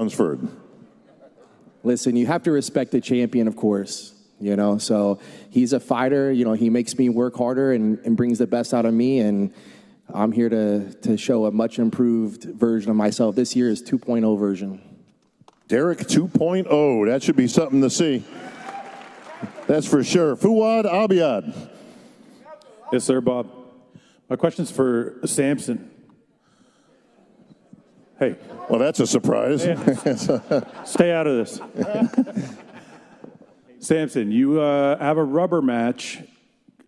Lансford. Listen, you have to respect the champion, of course. You know, so he's a fighter. You know, he makes me work harder and brings the best out of me. And I'm here to show a much improved version of myself. This year is 2.0 version. Derick 2.0. That should be something to see. That's for sure. Fuad Abiad. Yes, sir, Bob. My question's for Samson. Hey. Well, that's a surprise. Stay out of this. Samson, you have a rubber match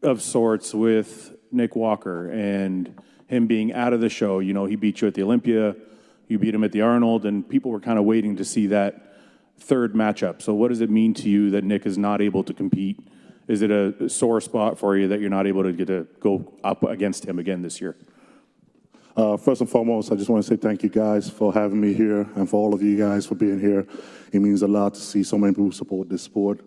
of sorts with Nick Walker, and him being out of the show. You know, he beat you at the Olympia, you beat him at the Arnold, and people were kind of waiting to see that third matchup. So what does it mean to you that Nick is not able to compete? Is it a sore spot for you that you're not able to get to go up against him again this year? First and foremost, I just want to say thank you guys for having me here, and for all of you guys for being here. It means a lot to see so many people support this sport.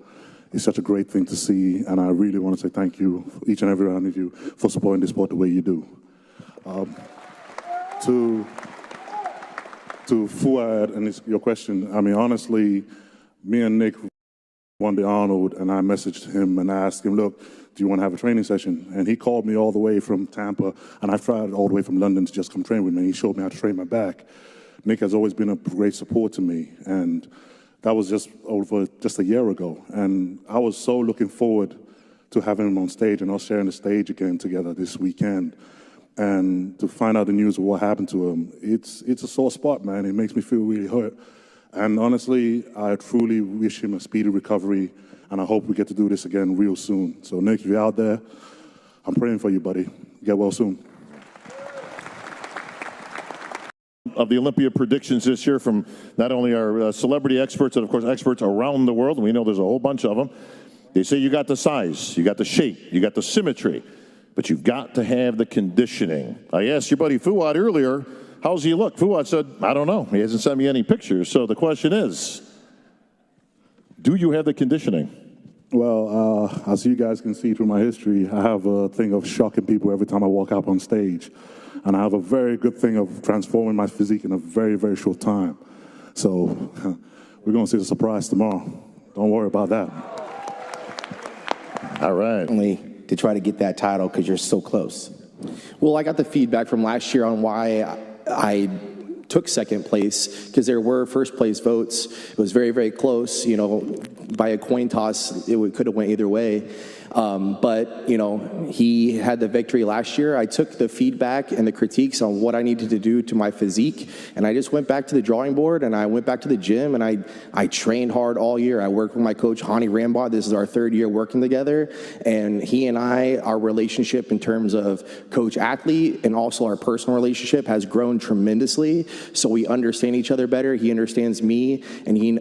It's such a great thing to see, and I really want to say thank you, each and every one of you, for supporting this sport the way you do. To Fuad and your question, I mean, honestly, me and Nick won the Arnold, and I messaged him and I asked him, look, do you want to have a training session? And he called me all the way from Tampa, and I tried all the way from London to just come train with me. He showed me how to train my back. Nick has always been a great support to me, and that was just over just a year ago. And I was so looking forward to having him on stage and us sharing the stage again together this weekend. And to find out the news of what happened to him, it's a sore spot, man. It makes me feel really hurt. And honestly, I truly wish him a speedy recovery, and I hope we get to do this again real soon. So Nick, if you're out there, I'm praying for you, buddy. Get well soon. Of the Olympia predictions this year from not only our celebrity experts, and of course experts around the world, and we know there's a whole bunch of them. They say you got the size, you got the shape, you got the symmetry, but you've got to have the conditioning. I asked your buddy Fuad earlier, how's he look? Fuad said, I don't know. He hasn't sent me any pictures. So the question is, do you have the conditioning? Well, as you guys can see through my history, I have a thing of shocking people every time I walk out on stage. And I have a very good thing of transforming my physique in a very, very short time. So we're going to see the surprise tomorrow. Don't worry about that. All right. Only to try to get that title because you're so close. Well, I got the feedback from last year on why I took second place, because there were first place votes. It was very, very close. You know, by a coin toss, it could have went either way. But, you know, he had the victory last year. I took the feedback and the critiques on what I needed to do to my physique, and I just went back to the drawing board, and I went back to the gym, and I trained hard all year. I worked with my coach, Hani Rambod. This is our third year working together, and he and I, our relationship in terms of coach-athlete and also our personal relationship has grown tremendously, so we understand each other better. He understands me, and he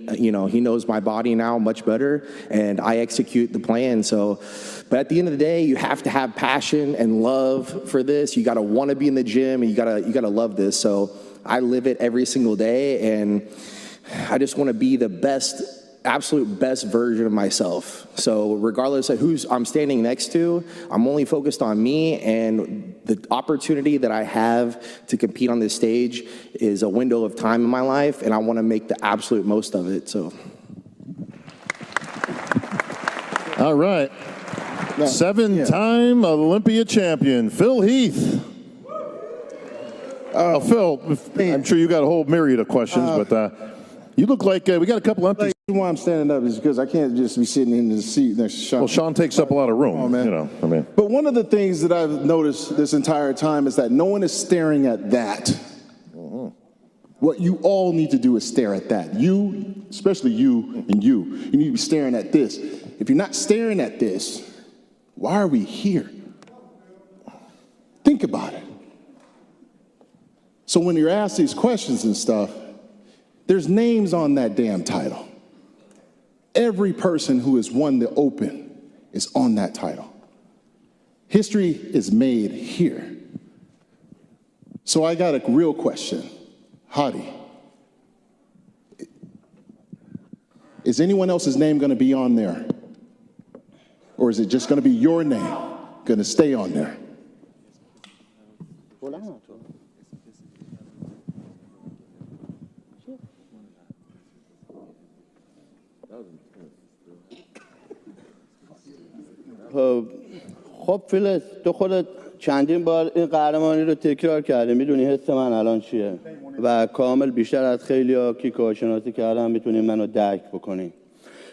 knows my body now much better, and I execute the plan. So, but at the end of the day, you have to have passion and love for this. You got to want to be in the gym, and you got to love this. So I live it every single day, and I just want to be the best, absolute best version of myself. So regardless of who's I'm standing next to, I'm only focused on me, and the opportunity that I have to compete on this stage is a window of time in my life, and I want to make the absolute most of it. So. All right. Seven-time Olympia champion, Phil Heath. Phil, I'm sure you got a whole myriad of questions, but you look like we got a couple empty. The reason why I'm standing up is because I can't just be sitting in the seat next to Sean. Well, Sean takes up a lot of room. Oh, man. You know, I mean. But one of the things that I've noticed this entire time is that no one is staring at that. What you all need to do is stare at that. You, especially you and you need to be staring at this. If you're not staring at this, why are we here? Think about it. So when you're asked these questions and stuff, there's names on that damn title. Every person who has won the Open is on that title. History is made here. So I got a real question. Hadi, is anyone else's name going to be on there? Or is it just going to be your name going to stay on there? خب فیلس تو خودت چندین بار این قهرمانی رو تکرار کردی، میدونی حس من الان چیه و کامل بیشتر از خیلی ها که کارشناسی کردن میتونی منو درک بکنی.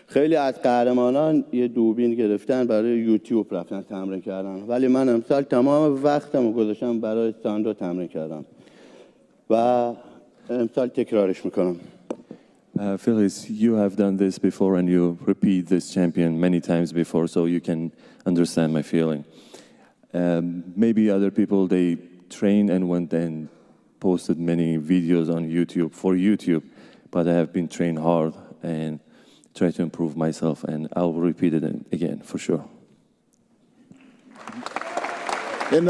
خیلی از قهرمانان یه دوربین گرفتن برای یوتیوب رفتن تمرین کردن، ولی من امسال تمام وقتمو گذاشتم برای استاندارد تمرین کردم و امسال تکرارش میکنم. Phyllis, you have done this before and you repeat this champion many times before, so you can understand my feeling. Maybe other people, they train and went and posted many videos on YouTube for YouTube, but I have been trained hard and try to improve myself, and I'll repeat it again for sure. And